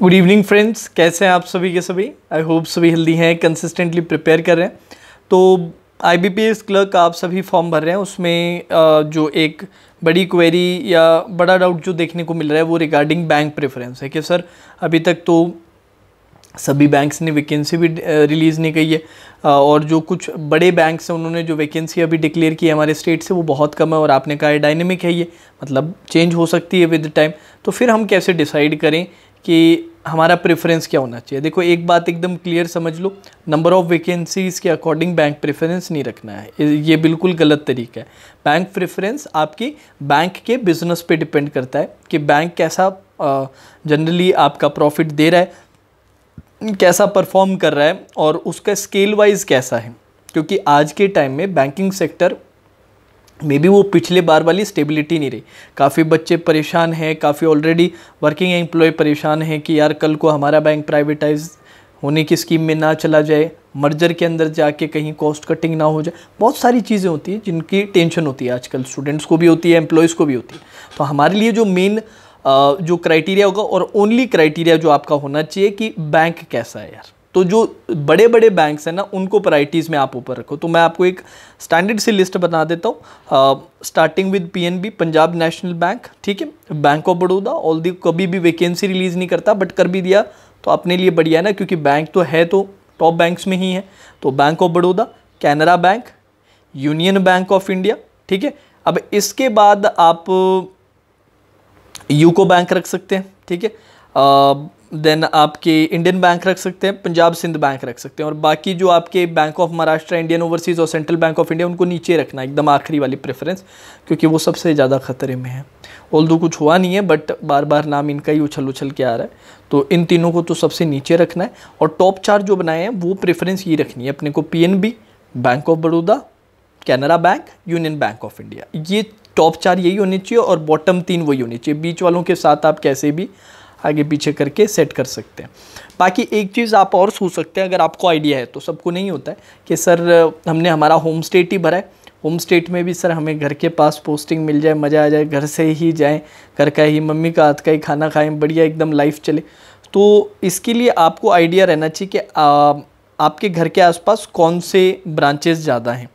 Good evening friends, कैसे हैं आप सभी के सभी। आई होप सभी हेल्दी हैं, कंसिस्टेंटली प्रिपेयर कर रहे हैं। तो IBPS क्लर्क का आप सभी फॉर्म भर रहे हैं, उसमें जो एक बड़ी क्वेरी या बड़ा डाउट जो देखने को मिल रहा है वो रिगार्डिंग बैंक प्रेफरेंस है कि सर अभी तक तो सभी बैंक्स ने वैकेंसी भी रिलीज़ नहीं की है और जो कुछ बड़े बैंक्स हैं उन्होंने जो वैकेंसी अभी डिक्लेयर की है हमारे स्टेट से वो बहुत कम है और आपने कहा है डायनेमिक है, ये मतलब चेंज हो सकती है विद टाइम। तो फिर हम कैसे डिसाइड करें कि हमारा प्रेफरेंस क्या होना चाहिए। देखो एक बात एकदम क्लियर समझ लो, नंबर ऑफ़ वैकेंसीज़ के अकॉर्डिंग बैंक प्रेफरेंस नहीं रखना है, ये बिल्कुल गलत तरीका है। बैंक प्रेफरेंस आपकी बैंक के बिजनेस पे डिपेंड करता है कि बैंक कैसा जनरली आपका प्रॉफिट दे रहा है, कैसा परफॉर्म कर रहा है और उसका स्केल वाइज कैसा है। क्योंकि आज के टाइम में बैंकिंग सेक्टर में भी वो पिछले बार वाली स्टेबिलिटी नहीं रही। काफ़ी बच्चे परेशान हैं, काफ़ी ऑलरेडी वर्किंग एम्प्लॉय परेशान हैं कि यार कल को हमारा बैंक प्राइवेटाइज होने की स्कीम में ना चला जाए, मर्जर के अंदर जाके कहीं कॉस्ट कटिंग ना हो जाए। बहुत सारी चीज़ें होती हैं जिनकी टेंशन होती है, आजकल स्टूडेंट्स को भी होती है, एम्प्लॉयज़ को भी होती है। तो हमारे लिए जो मेन जो क्राइटेरिया होगा और ओनली क्राइटेरिया जो आपका होना चाहिए कि बैंक कैसा है यार। तो जो बड़े बड़े बैंक्स हैं ना उनको प्रायोरिटीज़ में आप ऊपर रखो। तो मैं आपको एक स्टैंडर्ड सी लिस्ट बना देता हूँ, starting with PNB, Punjab national bank, ठीक है, bank of Baroda. All the कभी भी वैकेंसी रिलीज़ नहीं करता बट कर भी दिया तो अपने लिए बढ़िया है ना, क्योंकि बैंक तो है तो टॉप बैंक्स में ही है। तो bank of Baroda, Canara bank, union bank of India, ठीक है। अब इसके बाद आप यूको बैंक रख सकते हैं, ठीक है। देन आपके इंडियन बैंक रख सकते हैं, पंजाब सिंध बैंक रख सकते हैं और बाकी जो आपके bank of Maharashtra, Indian overseas और सेंट्रल बैंक ऑफ इंडिया उनको नीचे रखना, एकदम आखिरी वाली प्रेफरेंस, क्योंकि वो सबसे ज़्यादा खतरे में है। ऑल्दो कुछ हुआ नहीं है बट बार बार नाम इनका ही उछल के आ रहा है। तो इन तीनों को तो सबसे नीचे रखना है और टॉप 4 जो बनाए हैं वो प्रेफरेंस ये रखनी है अपने को, PNB, bank of Baroda, Canara bank, union bank of India. ये टॉप 4 यही होने चाहिए और बॉटम 3 वही होने चाहिए। बीच वालों के साथ आप कैसे भी आगे पीछे करके सेट कर सकते हैं। बाकी एक चीज़ आप और सोच सकते हैं, अगर आपको आइडिया है, तो सबको नहीं होता है कि सर हमने हमारा होम स्टेट ही भरा है, होम स्टेट में भी सर हमें घर के पास पोस्टिंग मिल जाए, मज़ा आ जाए, घर से ही जाएं, घर का ही, मम्मी का हाथ का ही खाना खाएं, बढ़िया एकदम लाइफ चले। तो इसके लिए आपको आइडिया रहना चाहिए कि आपके घर के आसपास कौन से ब्रांचेस ज़्यादा हैं,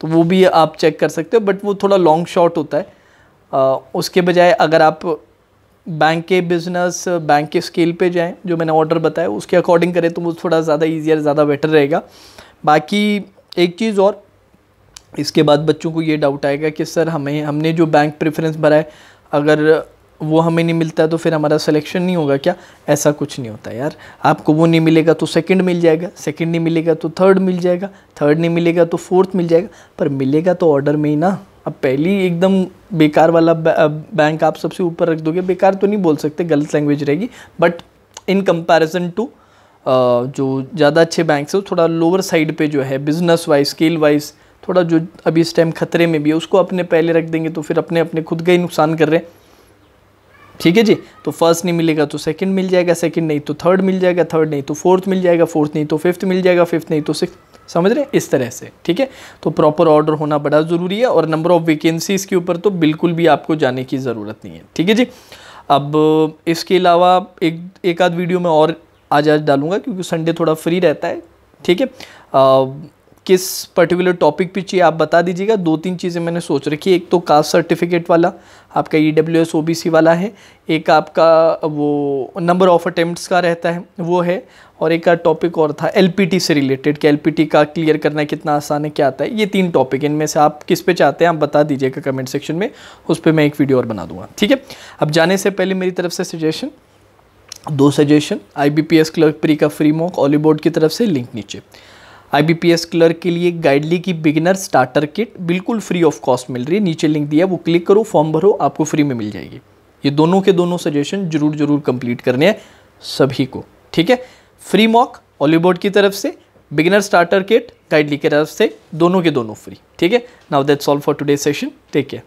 तो वो भी आप चेक कर सकते हो बट वो थोड़ा लॉन्ग शॉट होता है। उसके बजाय अगर आप बैंक के बिजनेस, बैंक के स्केल पे जाएं, जो मैंने ऑर्डर बताया उसके अकॉर्डिंग करें तो वो थोड़ा ज़्यादा ईजियर, ज़्यादा बेटर रहेगा। बाकी एक चीज़ और, इसके बाद बच्चों को ये डाउट आएगा कि सर हमने जो बैंक प्रेफरेंस भरा है अगर वो हमें नहीं मिलता है तो फिर हमारा सिलेक्शन नहीं होगा क्या। ऐसा कुछ नहीं होता यार, आपको वो नहीं मिलेगा तो सेकंड मिल जाएगा, सेकंड नहीं मिलेगा तो थर्ड मिल जाएगा, थर्ड नहीं मिलेगा तो फोर्थ मिल जाएगा, पर मिलेगा तो ऑर्डर में ही ना। अब पहली एकदम बेकार वाला बैंक आप सबसे ऊपर रख दोगे, बेकार तो नहीं बोल सकते, गलत लैंग्वेज रहेगी, बट इन कंपैरिजन टू जो ज़्यादा अच्छे बैंक है थोड़ा लोअर साइड पे जो है बिजनेस वाइज, स्केल वाइज, थोड़ा जो अभी इस टाइम खतरे में भी है उसको अपने पहले रख देंगे तो फिर अपने खुद का ही नुकसान कर रहे हैं, ठीक है जी। तो फर्स्ट नहीं मिलेगा तो सेकंड मिल जाएगा, सेकंड नहीं तो थर्ड मिल जाएगा, थर्ड नहीं तो फोर्थ मिल जाएगा, फोर्थ नहीं तो फिफ्थ मिल जाएगा, फिफ्थ नहीं तो सिक्स्थ, समझ रहे हैं इस तरह से, ठीक है। तो प्रॉपर ऑर्डर होना बड़ा ज़रूरी है और नंबर ऑफ़ वैकेंसीज़ के ऊपर तो बिल्कुल भी आपको जाने की ज़रूरत नहीं है, ठीक है जी। अब इसके अलावा एक आध वीडियो में और आज डालूंगा क्योंकि संडे थोड़ा फ्री रहता है, ठीक है। किस पर्टिकुलर टॉपिक पे चाहिए आप बता दीजिएगा। 2-3 चीज़ें मैंने सोच रखी है, एक तो कास्ट सर्टिफिकेट वाला आपका EWS OBC वाला है, एक आपका वो नंबर ऑफ अटेम्प्ट्स का रहता है वो है, और एक का टॉपिक और था LPT से रिलेटेड कि LPT का क्लियर करना कितना आसान है, क्या आता है। ये 3 टॉपिक, इनमें से आप किस पे चाहते हैं आप बता दीजिएगा कमेंट सेक्शन में, उस पर मैं एक वीडियो और बना दूँगा, ठीक है। अब जाने से पहले मेरी तरफ से suggestion, 2 suggestion, IBPS clerk pre का फ्री मॉक ऑली बोर्ड की तरफ से, लिंक नीचे। IBPS क्लर्क के लिए गाइडली की बिगिनर स्टार्टर किट बिल्कुल फ्री ऑफ कॉस्ट मिल रही है, नीचे लिंक दिया, वो क्लिक करो, फॉर्म भरो, आपको फ्री में मिल जाएगी। ये दोनों के दोनों सजेशन जरूर कंप्लीट करने हैं सभी को, ठीक है। फ्री मॉक ऑली बोर्ड की तरफ से, बिगिनर स्टार्टर किट गाइडली की तरफ से, दोनों के दोनों फ्री, ठीक है। Now that's all for today session, take care.